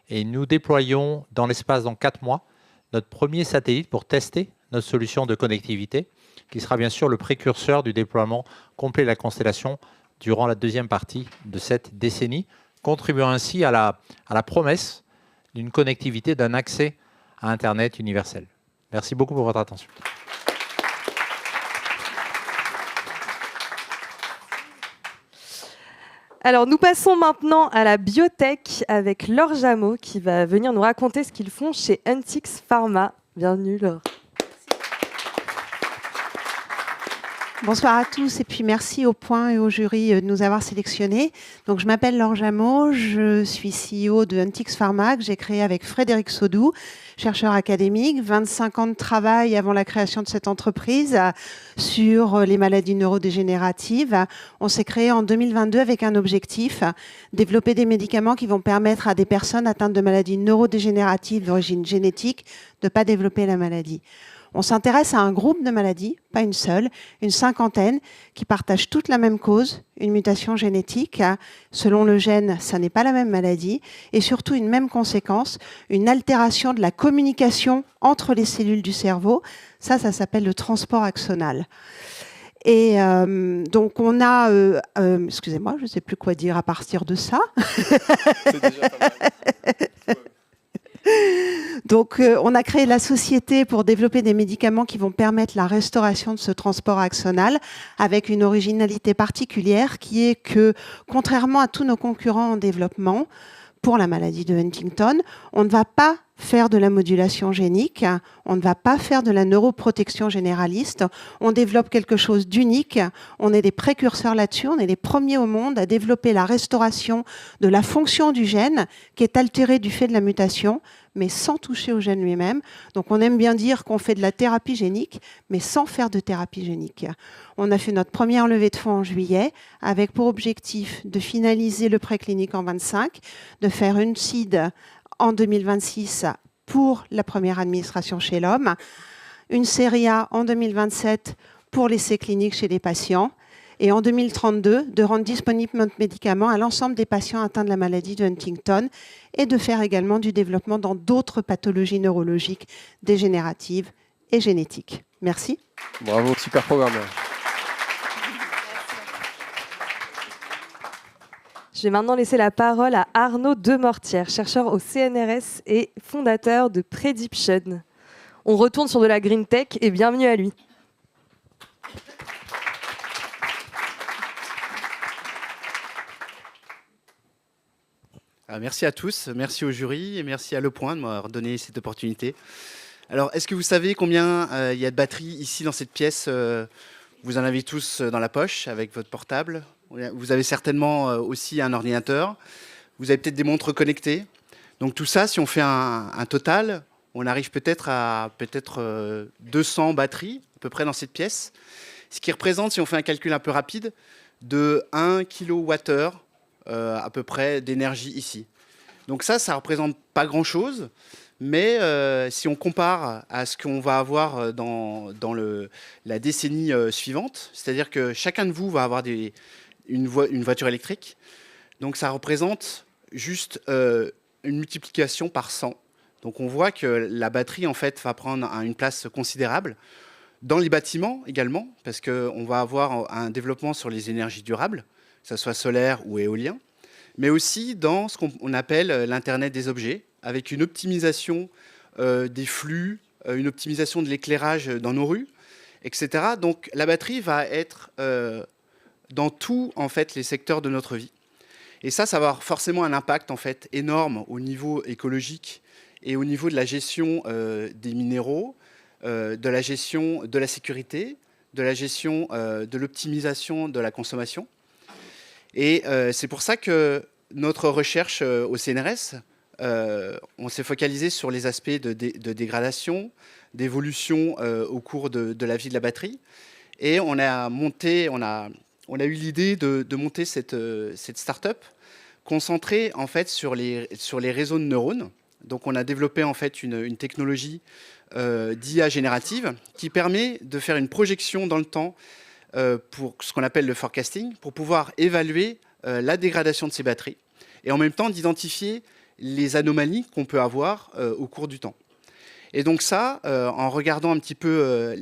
et nous déployons dans l'espace dans 4 mois notre premier satellite pour tester notre solution de connectivité, qui sera bien sûr le précurseur du déploiement complet de la constellation durant la deuxième partie de cette décennie, contribuant ainsi à la promesse d'une connectivité, d'un accès à Internet universel. Merci beaucoup pour votre attention. Alors, nous passons maintenant à la biotech avec Laure Jameau qui va venir nous raconter ce qu'ils font chez Huntix Pharma. Bienvenue, Laure. Bonsoir à tous et puis merci au Point et au jury de nous avoir sélectionnés. Donc, je m'appelle Laure Jameau, je suis CEO de Huntix Pharma que j'ai créé avec Frédéric Saudou, chercheur académique, 25 ans de travail avant la création de cette entreprise sur les maladies neurodégénératives. On s'est créé en 2022 avec un objectif, développer des médicaments qui vont permettre à des personnes atteintes de maladies neurodégénératives d'origine génétique de ne pas développer la maladie. On s'intéresse à un groupe de maladies, pas une seule, une cinquantaine, qui partagent toutes la même cause, une mutation génétique. Selon le gène, ça n'est pas la même maladie. Et surtout, une même conséquence, une altération de la communication entre les cellules du cerveau. Ça s'appelle le transport axonal. Et donc, on a... excusez-moi, je ne sais plus quoi dire à partir de ça. C'est déjà pas mal. Donc, on a créé la société pour développer des médicaments qui vont permettre la restauration de ce transport axonal avec une originalité particulière qui est que, contrairement à tous nos concurrents en développement, pour la maladie de Huntington, on ne va pas faire de la modulation génique, on ne va pas faire de la neuroprotection généraliste, on développe quelque chose d'unique, on est des précurseurs là-dessus, on est les premiers au monde à développer la restauration de la fonction du gène qui est altérée du fait de la mutation, mais sans toucher au gène lui-même. Donc on aime bien dire qu'on fait de la thérapie génique, mais sans faire de thérapie génique. On a fait notre première levée de fonds en juillet, avec pour objectif de finaliser le préclinique en 25, de faire une seed en 2026 pour la première administration chez l'homme, une série A en 2027 pour l'essai clinique chez les patients, et en 2032, de rendre disponible notre médicament à l'ensemble des patients atteints de la maladie de Huntington et de faire également du développement dans d'autres pathologies neurologiques dégénératives et génétiques. Merci. Bravo, super programme. Je vais maintenant laisser la parole à Arnaud Demortière, chercheur au CNRS et fondateur de Prediption. On retourne sur de la green tech et bienvenue à lui. Merci à tous, merci au jury et merci à Le Point de m'avoir donné cette opportunité. Alors, est-ce que vous savez combien il y a de batteries ici dans cette pièce? Vous en avez tous dans la poche avec votre portable. Vous avez certainement aussi un ordinateur. Vous avez peut-être des montres connectées. Donc tout ça, si on fait un total, on arrive peut-être à 200 batteries à peu près dans cette pièce. Ce qui représente, si on fait un calcul un peu rapide, de 1 kWh à peu près d'énergie ici. Donc ça ne représente pas grand-chose. Mais si on compare à ce qu'on va avoir dans la décennie suivante, c'est-à-dire que chacun de vous va avoir une voiture électrique, donc ça représente juste une multiplication par 100. Donc on voit que la batterie en fait va prendre une place considérable dans les bâtiments également, parce qu'on va avoir un développement sur les énergies durables, que ce soit solaire ou éolien, mais aussi dans ce qu'on appelle l'Internet des objets, avec une optimisation des flux, une optimisation de l'éclairage dans nos rues, etc. Donc la batterie va être dans tous en fait, les secteurs de notre vie. Et ça va avoir forcément un impact en fait, énorme au niveau écologique et au niveau de la gestion des minéraux, de la gestion de la sécurité, de la gestion de l'optimisation de la consommation. Et c'est pour ça que notre recherche au CNRS, on s'est focalisé sur les aspects de dégradation, d'évolution au cours de la vie de la batterie. Et on a eu l'idée de monter cette start-up concentrée en fait, sur les réseaux de neurones. Donc on a développé en fait, une technologie d'IA générative qui permet de faire une projection dans le temps pour ce qu'on appelle le forecasting, pour pouvoir évaluer la dégradation de ces batteries et en même temps d'identifier les anomalies qu'on peut avoir au cours du temps. Et donc ça, en regardant un petit peu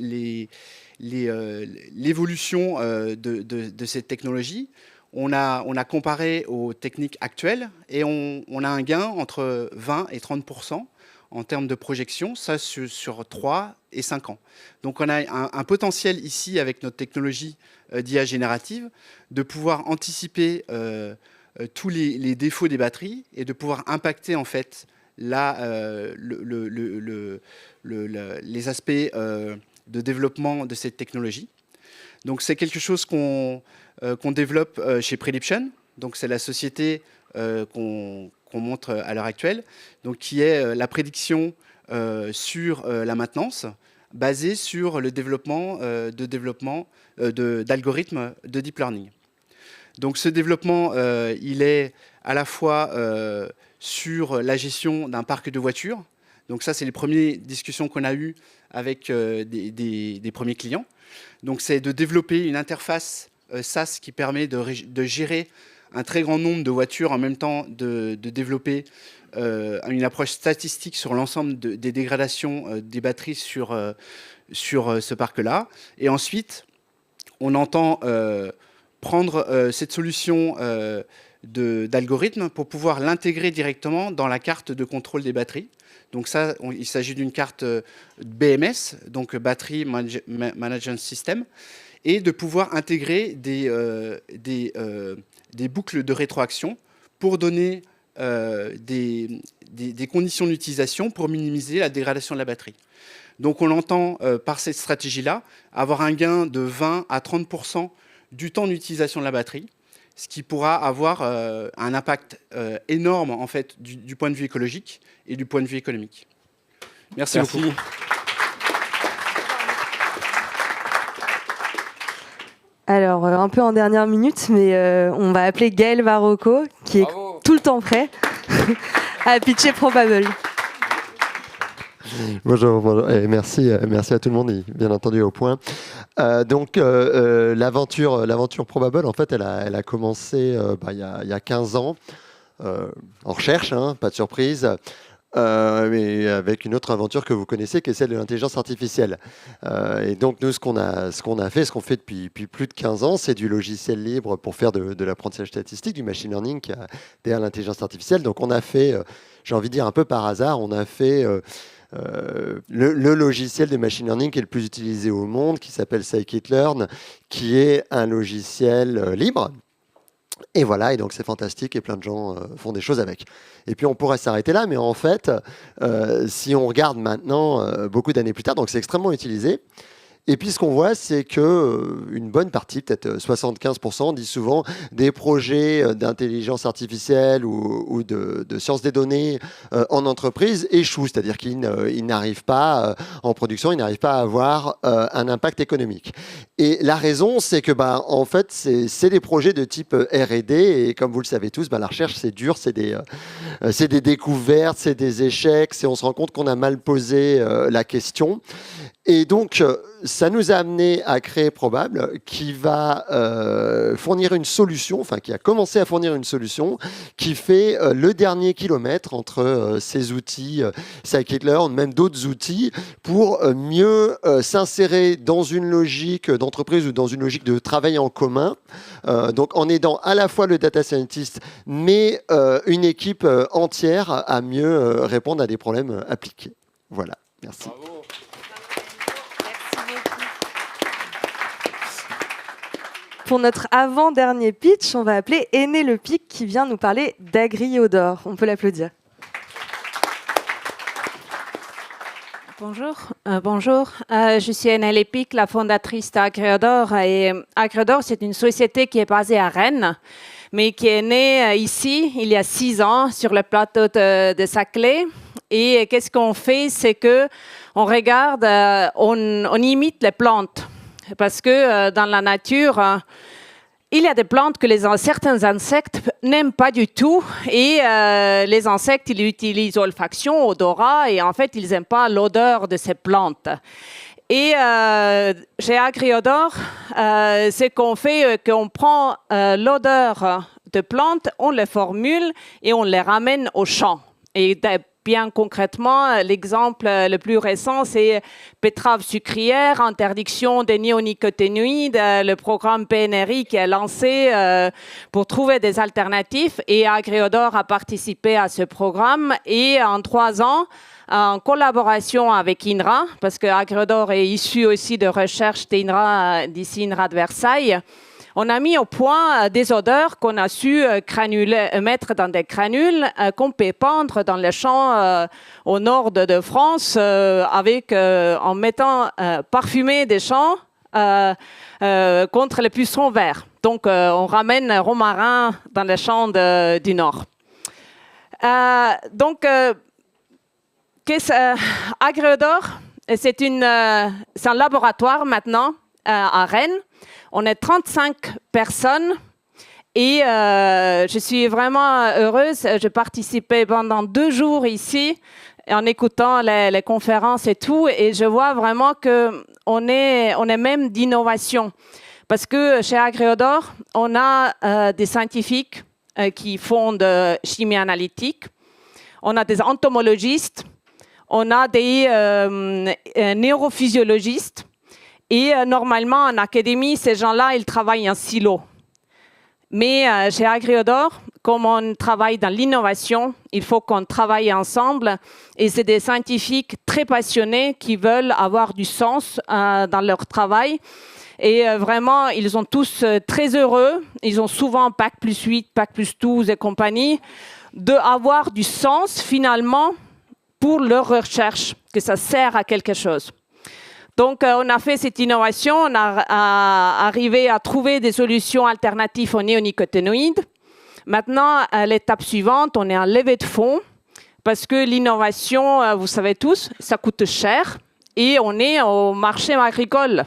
l'évolution de cette technologie, on a comparé aux techniques actuelles et on a un gain entre 20 et 30% en termes de projection, ça sur 3 et 5 ans. Donc on a un potentiel ici avec notre technologie d'IA générative de pouvoir anticiper tous les défauts des batteries et de pouvoir impacter en fait les aspects de développement de cette technologie. Donc c'est quelque chose qu'on développe chez Prediption. Donc c'est la société qu'on montre à l'heure actuelle, donc qui est la prédiction sur la maintenance basée sur le développement d'algorithmes de deep learning. Donc ce développement, il est à la fois sur la gestion d'un parc de voitures. Donc ça, c'est les premières discussions qu'on a eues avec des premiers clients. Donc c'est de développer une interface SaaS qui permet de gérer un très grand nombre de voitures, en même temps de développer une approche statistique sur l'ensemble des dégradations des batteries sur ce parc-là. Et ensuite, on entend prendre cette solution d'algorithme pour pouvoir l'intégrer directement dans la carte de contrôle des batteries. Donc ça, il s'agit d'une carte BMS, donc Battery Management System, et de pouvoir intégrer des boucles de rétroaction pour donner des conditions d'utilisation pour minimiser la dégradation de la batterie. Donc on entend par cette stratégie-là avoir un gain de 20 à 30% du temps d'utilisation de la batterie, ce qui pourra avoir un impact énorme en fait, du point de vue écologique et du point de vue économique. Merci beaucoup. Alors, un peu en dernière minute, mais on va appeler Gaël Varocco, qui est tout le temps prêt à pitcher Probable. Bonjour, et merci à tout le monde, et bien entendu au point. Donc l'aventure Probable, en fait, elle a commencé il y a 15 ans, en recherche, hein, pas de surprise. Mais avec une autre aventure que vous connaissez, qui est celle de l'intelligence artificielle. Et donc nous, ce qu'on fait depuis plus de 15 ans, c'est du logiciel libre pour faire de l'apprentissage statistique, du machine learning qui a derrière l'intelligence artificielle. Donc on a fait, j'ai envie de dire un peu par hasard, on a fait le logiciel de machine learning qui est le plus utilisé au monde, qui s'appelle Scikit-learn, qui est un logiciel libre. Et voilà, et donc c'est fantastique et plein de gens font des choses avec. Et puis on pourrait s'arrêter là, mais en fait, si on regarde maintenant, beaucoup d'années plus tard, donc c'est extrêmement utilisé. Et puis ce qu'on voit, c'est qu'une bonne partie, peut-être 75%, dit souvent, des projets d'intelligence artificielle ou de sciences des données en entreprise échouent, c'est-à-dire qu'ils n'arrivent pas en production, ils n'arrivent pas à avoir un impact économique. Et la raison, c'est que en fait, c'est des projets de type R&D, et comme vous le savez tous, la recherche, c'est dur, c'est des découvertes, c'est des échecs, on se rend compte qu'on a mal posé la question. Et donc, ça nous a amené à créer Probable, qui va fournir une solution, enfin qui a commencé à fournir une solution, qui fait le dernier kilomètre entre ces outils Scikit-learn, même d'autres outils, pour mieux s'insérer dans une logique d'entreprise ou dans une logique de travail en commun. Donc en aidant à la fois le data scientist, mais une équipe entière à mieux répondre à des problèmes appliqués. Voilà, merci. Bravo. Pour notre avant-dernier pitch, on va appeler Aîné Le Pic qui vient nous parler d'Agriodor. On peut l'applaudir. Bonjour, je suis Aîné Le Pic, la fondatrice d'Agriodor. Et Agriodor, c'est une société qui est basée à Rennes, mais qui est née ici il y a 6 ans sur le plateau de Saclay. Et qu'est-ce qu'on fait? C'est que on regarde, on imite les plantes. Parce que dans la nature, il y a des plantes que certains insectes n'aiment pas du tout. Et les insectes, ils utilisent olfaction, odorat, et en fait, ils n'aiment pas l'odeur de ces plantes. Et chez Agriodor, c'est qu'on fait qu'on prend l'odeur de plantes, on les formule et on les ramène au champ. Et bien concrètement, l'exemple le plus récent, c'est betterave sucrière, interdiction des néonicotinoïdes, le programme PNRI qui est lancé pour trouver des alternatives. Et Agriodor a participé à ce programme. Et en 3 ans, en collaboration avec INRA, parce que Agriodor est issu aussi de recherche d'INRA, d'ici INRA de Versailles, On a mis au point des odeurs qu'on a su mettre dans des granules qu'on peut pendre dans les champs au nord de France en mettant parfumer des champs contre les pucerons verts. Donc, on ramène romarin dans les champs du nord. Agréodor, c'est un laboratoire maintenant à Rennes. On est 35 personnes et je suis vraiment heureuse. J'ai participé pendant 2 jours ici en écoutant les conférences et tout, et je vois vraiment qu'on est même d'innovation. Parce que chez Agréodor, on a des scientifiques qui font de chimie analytique, on a des entomologistes, on a des neurophysiologistes, et normalement en académie, ces gens-là, ils travaillent en silo. Mais chez Agréodor, comme on travaille dans l'innovation, il faut qu'on travaille ensemble. Et c'est des scientifiques très passionnés qui veulent avoir du sens dans leur travail. Et vraiment, ils sont tous très heureux. Ils ont souvent Bac+8, Bac+12 et compagnie, d'avoir du sens finalement pour leur recherche, que ça sert à quelque chose. Donc, on a fait cette innovation, on a arrivé à trouver des solutions alternatives aux néonicotinoïdes. Maintenant, à l'étape suivante, on est en levée de fonds parce que l'innovation, vous savez tous, ça coûte cher et on est au marché agricole.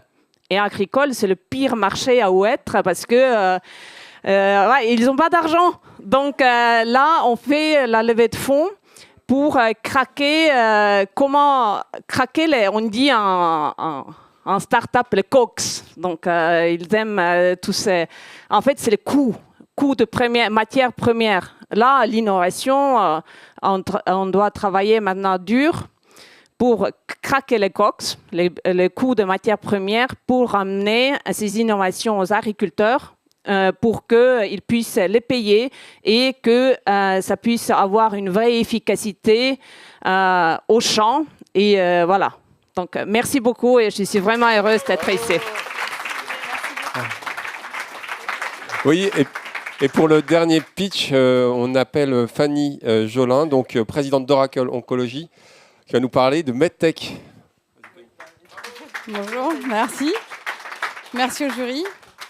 Et agricole, c'est le pire marché à où être parce que ils n'ont pas d'argent. Donc là, on fait la levée de fonds pour craquer, on dit en start-up, les COX. Donc, ils aiment tous ces... En fait, c'est les coûts de matières premières. Là, l'innovation, on doit travailler maintenant dur pour craquer les COX, les coûts de matières premières, pour amener ces innovations aux agriculteurs, pour qu'ils puissent les payer et que ça puisse avoir une vraie efficacité au champ. Et voilà. Donc, merci beaucoup et je suis vraiment heureuse d'être ici. Oui, et pour le dernier pitch, on appelle Fanny Jolin, donc présidente d'Oracle Oncologie, qui va nous parler de MedTech. Bonjour, merci. Merci au jury.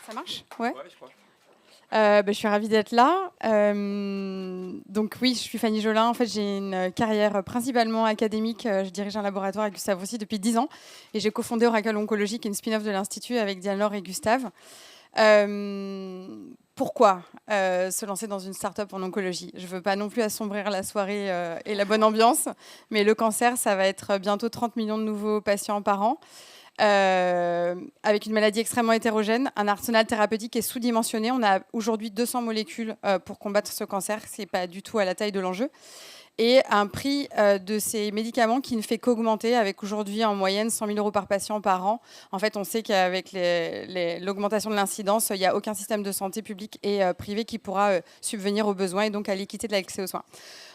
Ça marche ? Ouais. Je crois. Je suis ravie d'être là. Donc oui, je suis Fanny Jolin. En fait, j'ai une carrière principalement académique. Je dirige un laboratoire à Gustave Roussy depuis 10 ans. Et j'ai cofondé Oracle Oncologie, qui est une spin-off de l'Institut avec Diane-Laure et Gustave. Pourquoi se lancer dans une start-up en oncologie ? Je ne veux pas non plus assombrir la soirée et la bonne ambiance, mais le cancer, ça va être bientôt 30 millions de nouveaux patients par an. Avec une maladie extrêmement hétérogène, un arsenal thérapeutique est sous-dimensionné. On a aujourd'hui 200 molécules pour combattre ce cancer. Ce n'est pas du tout à la taille de l'enjeu. Et un prix de ces médicaments qui ne fait qu'augmenter, avec aujourd'hui en moyenne 100 000 € par patient par an. En fait, on sait qu'avec l'augmentation de l'incidence, il n'y a aucun système de santé public et privé qui pourra subvenir aux besoins et donc à l'équité de l'accès aux soins.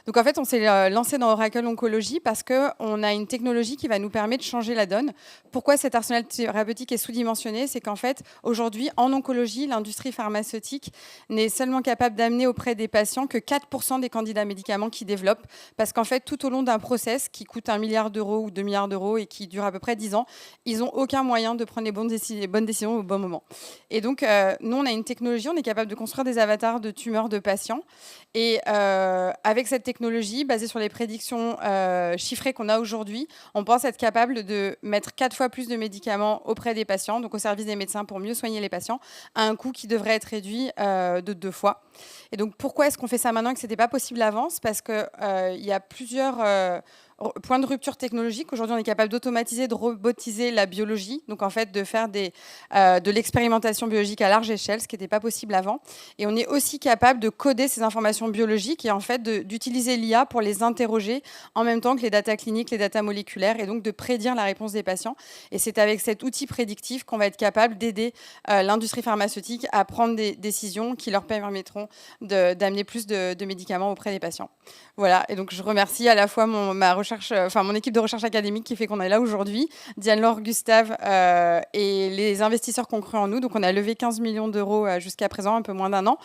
Donc en fait, on s'est lancé dans Oracle Oncologie parce qu'on a une technologie qui va nous permettre de changer la donne. Pourquoi cet arsenal thérapeutique est sous-dimensionné ? C'est qu'en fait, aujourd'hui, en oncologie, l'industrie pharmaceutique n'est seulement capable d'amener auprès des patients que 4% des candidats médicaments qu'ils développent. Parce qu'en fait, tout au long d'un process qui coûte 1 milliard d'euros ou 2 milliards d'euros et qui dure à peu près 10 ans, ils n'ont aucun moyen de prendre les bonnes décisions au bon moment. Et donc, nous, on a une technologie, on est capable de construire des avatars de tumeurs de patients. Et avec cette technologie, basée sur les prédictions chiffrées qu'on a aujourd'hui, on pense être capable de mettre 4 fois plus de médicaments auprès des patients, donc au service des médecins pour mieux soigner les patients, à un coût qui devrait être réduit de 2 fois. Et donc, pourquoi est-ce qu'on fait ça maintenant et que ce n'était pas possible avant ? Parce qu'il y a plusieurs point de rupture technologique. Aujourd'hui, on est capable d'automatiser, de robotiser la biologie, donc en fait de faire de l'expérimentation biologique à large échelle, ce qui n'était pas possible avant. Et on est aussi capable de coder ces informations biologiques et en fait d'utiliser l'IA pour les interroger en même temps que les data cliniques, les data moléculaires, et donc de prédire la réponse des patients. Et c'est avec cet outil prédictif qu'on va être capable d'aider l'industrie pharmaceutique à prendre des décisions qui leur permettront d'amener plus de médicaments auprès des patients. Voilà, et donc je remercie à la fois ma recherche, mon équipe de recherche académique qui fait qu'on est là aujourd'hui. Diane-Laure, Gustave et les investisseurs qui ont cru en nous. Donc on a levé 15 millions d'euros jusqu'à présent, un peu moins d'1 an.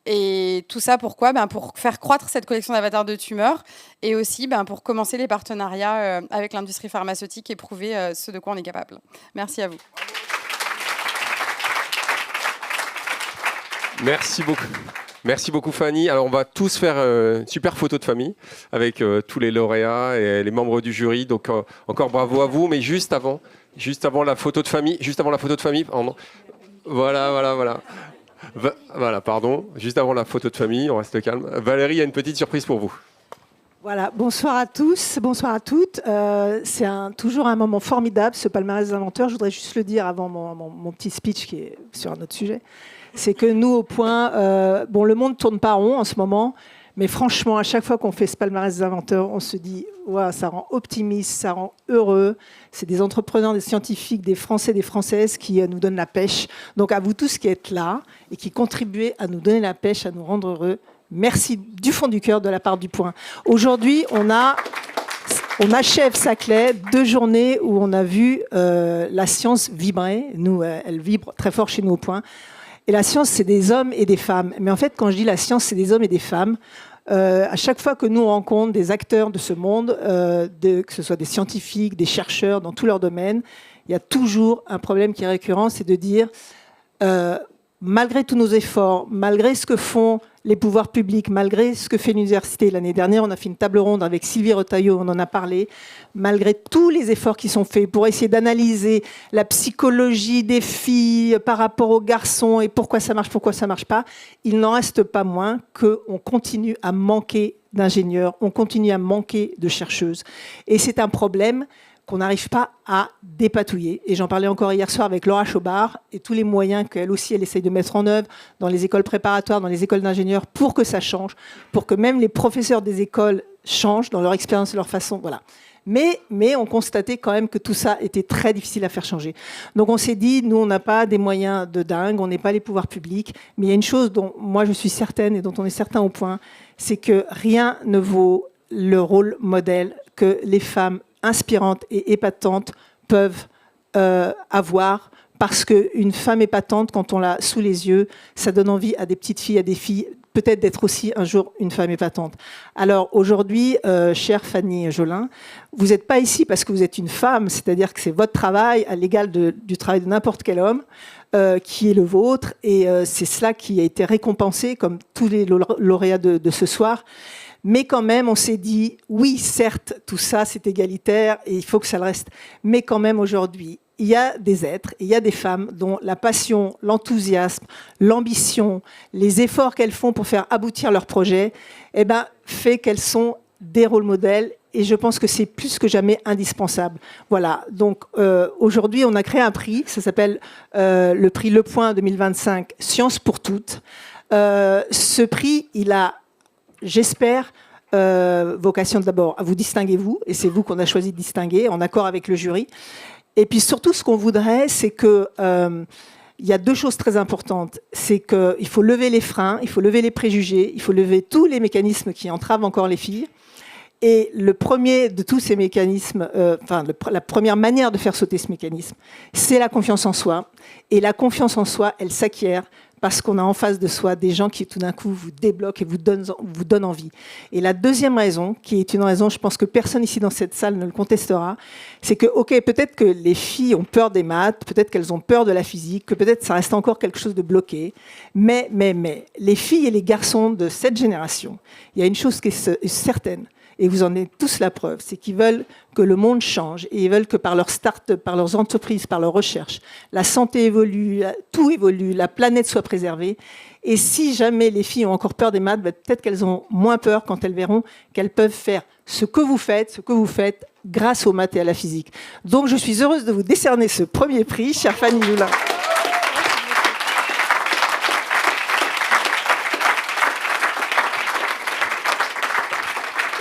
Et tout ça, pourquoi ? Pour faire croître cette collection d'avatars de tumeurs et aussi pour commencer les partenariats avec l'industrie pharmaceutique et prouver ce de quoi on est capable. Merci à vous. Merci beaucoup. Merci beaucoup Fanny. Alors on va tous faire une super photo de famille avec tous les lauréats et les membres du jury. Donc encore bravo à vous. Mais juste avant la photo de famille, pardon. Voilà, pardon. Juste avant la photo de famille, on reste calme. Valérie a une petite surprise pour vous. Voilà, bonsoir à tous, bonsoir à toutes. C'est toujours un moment formidable, ce palmarès des inventeurs. Je voudrais juste le dire avant mon petit speech qui est sur un autre sujet. C'est que nous, au point, le monde ne tourne pas rond en ce moment, mais franchement, à chaque fois qu'on fait ce palmarès des inventeurs, on se dit, ouais, ça rend optimiste, ça rend heureux. C'est des entrepreneurs, des scientifiques, des Français, des Françaises qui nous donnent la pêche. Donc à vous tous qui êtes là et qui contribuez à nous donner la pêche, à nous rendre heureux, merci du fond du cœur de la part du point. Aujourd'hui, on achève Saclay, 2 journées où on a vu la science vibrer. Nous, elle vibre très fort chez nous au point. Et la science, c'est des hommes et des femmes. Mais en fait, quand je dis la science, c'est des hommes et des femmes, à chaque fois que nous rencontrons des acteurs de ce monde, que ce soit des scientifiques, des chercheurs, dans tous leurs domaines, il y a toujours un problème qui est récurrent, c'est de dire, malgré tous nos efforts, malgré ce que font les pouvoirs publics, malgré ce que fait l'université. L'année dernière, on a fait une table ronde avec Sylvie Retailleau, on en a parlé. Malgré tous les efforts qui sont faits pour essayer d'analyser la psychologie des filles par rapport aux garçons et pourquoi ça marche pas, il n'en reste pas moins qu'on continue à manquer d'ingénieurs, on continue à manquer de chercheuses. Et c'est un problème qu'on n'arrive pas à dépatouiller. Et j'en parlais encore hier soir avec Laura Chobard et tous les moyens qu'elle aussi, elle essaye de mettre en œuvre dans les écoles préparatoires, dans les écoles d'ingénieurs, pour que ça change, pour que même les professeurs des écoles changent dans leur expérience et leur façon. Voilà. Mais on constatait quand même que tout ça était très difficile à faire changer. Donc on s'est dit, nous, on n'a pas des moyens de dingue, on n'est pas les pouvoirs publics, mais il y a une chose dont moi je suis certaine et dont on est certain au point, c'est que rien ne vaut le rôle modèle que les femmes inspirantes et épatantes peuvent avoir, parce qu'une femme épatante, quand on l'a sous les yeux, ça donne envie à des petites filles, à des filles, peut-être d'être aussi un jour une femme épatante. Alors aujourd'hui, chère Fanny Jolin, vous n'êtes pas ici parce que vous êtes une femme, c'est-à-dire que c'est votre travail à l'égal du travail de n'importe quel homme, qui est le vôtre, et c'est cela qui a été récompensé, comme tous les lauréats de ce soir. Mais quand même, on s'est dit, oui, certes, tout ça, c'est égalitaire et il faut que ça le reste. Mais quand même, aujourd'hui, il y a des êtres, il y a des femmes dont la passion, l'enthousiasme, l'ambition, les efforts qu'elles font pour faire aboutir leur projet, fait qu'elles sont des rôles modèles. Et je pense que c'est plus que jamais indispensable. Voilà. Donc, aujourd'hui, on a créé un prix. Ça s'appelle le prix Le Point 2025, Science pour toutes. Ce prix, il a, j'espère, vocation d'abord à vous distinguer vous, et c'est vous qu'on a choisi de distinguer, en accord avec le jury. Et puis surtout, ce qu'on voudrait, c'est que il y a 2 choses très importantes. C'est qu'il faut lever les freins, il faut lever les préjugés, il faut lever tous les mécanismes qui entravent encore les filles. Et le premier de tous ces mécanismes, la première manière de faire sauter ce mécanisme, c'est la confiance en soi. Et la confiance en soi, elle s'acquiert parce qu'on a en face de soi des gens qui tout d'un coup vous débloquent et vous donnent envie. Et la deuxième raison, qui est une raison, je pense que personne ici dans cette salle ne le contestera, c'est que, ok, peut-être que les filles ont peur des maths, peut-être qu'elles ont peur de la physique, que peut-être ça reste encore quelque chose de bloqué, mais, les filles et les garçons de cette génération, il y a une chose qui est certaine, et vous en êtes tous la preuve, c'est qu'ils veulent que le monde change et ils veulent que par leur start-up, par leurs entreprises, par leurs recherches, la santé évolue, tout évolue, la planète soit préservée. Et si jamais les filles ont encore peur des maths, peut-être qu'elles ont moins peur quand elles verront qu'elles peuvent faire ce que vous faites grâce aux maths et à la physique. Donc je suis heureuse de vous décerner ce premier prix, chère Fanny Jolin.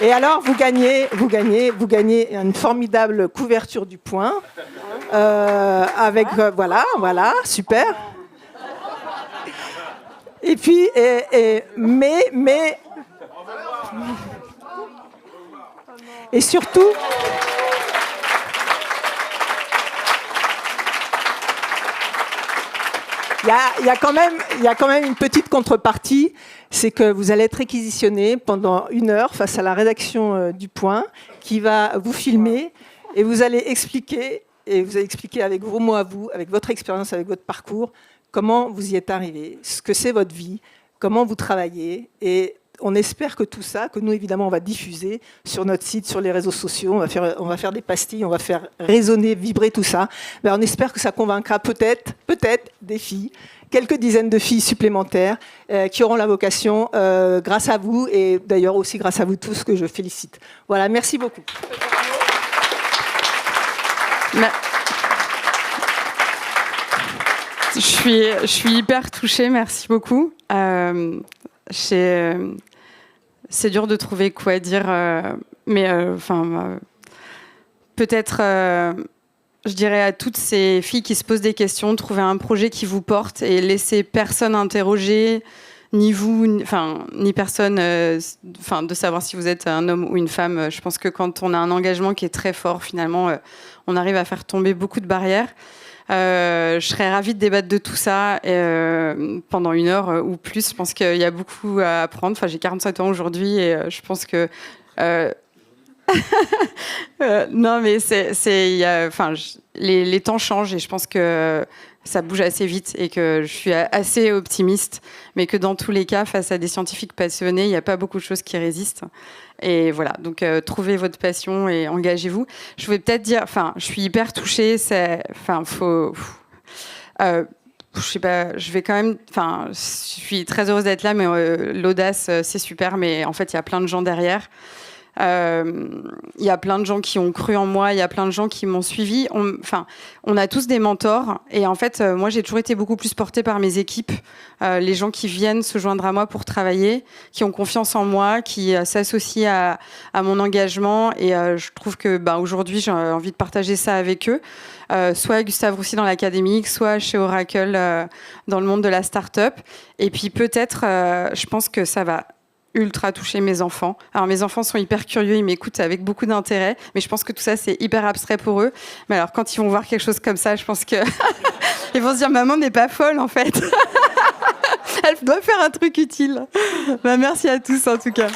Et alors, vous gagnez une formidable couverture du Point, avec voilà, super. Et puis, Et surtout, il y a quand même une petite contrepartie, c'est que vous allez être réquisitionné pendant 1 heure face à la rédaction du Point, qui va vous filmer et vous allez expliquer avec vos mots à vous, avec votre expérience, avec votre parcours, comment vous y êtes arrivé, ce que c'est votre vie, comment vous travaillez. Et on espère que tout ça, que nous évidemment on va diffuser sur notre site, sur les réseaux sociaux, on va faire des pastilles, on va faire résonner, vibrer tout ça. Mais on espère que ça convaincra peut-être des filles, quelques dizaines de filles supplémentaires qui auront la vocation, grâce à vous et d'ailleurs aussi grâce à vous tous, que je félicite. Voilà, merci beaucoup. Je suis hyper touchée, merci beaucoup. C'est dur de trouver quoi dire, mais peut-être, je dirais à toutes ces filles qui se posent des questions, trouver un projet qui vous porte et laisser personne interroger, ni vous, ni personne, de savoir si vous êtes un homme ou une femme. Je pense que quand on a un engagement qui est très fort, finalement, on arrive à faire tomber beaucoup de barrières. Je serais ravie de débattre de tout ça pendant 1 heure ou plus. Je pense qu'il y a beaucoup à apprendre. Enfin, j'ai 47 ans aujourd'hui et je pense que... non, mais les temps changent et je pense que ça bouge assez vite et que je suis assez optimiste, mais que dans tous les cas, face à des scientifiques passionnés, il n'y a pas beaucoup de choses qui résistent. Et voilà, donc trouvez votre passion et engagez-vous. Je voulais peut-être dire, je suis hyper touchée, je sais pas, je vais quand même, je suis très heureuse d'être là, mais l'audace, c'est super, mais en fait, il y a plein de gens derrière. Il y a plein de gens qui ont cru en moi, il y a plein de gens qui m'ont suivi. On a tous des mentors et en fait, moi j'ai toujours été beaucoup plus portée par mes équipes, les gens qui viennent se joindre à moi pour travailler, qui ont confiance en moi, qui s'associent à mon engagement et je trouve que aujourd'hui j'ai envie de partager ça avec eux, soit à Gustave Roussy dans l'académique, soit chez Oracle dans le monde de la start-up. Et puis peut-être, je pense que ça va ultra toucher mes enfants. Alors mes enfants sont hyper curieux, ils m'écoutent avec beaucoup d'intérêt, mais je pense que tout ça c'est hyper abstrait pour eux. Mais alors quand ils vont voir quelque chose comme ça, je pense que ils vont se dire maman n'est pas folle en fait. Elle doit faire un truc utile. Merci à tous en tout cas.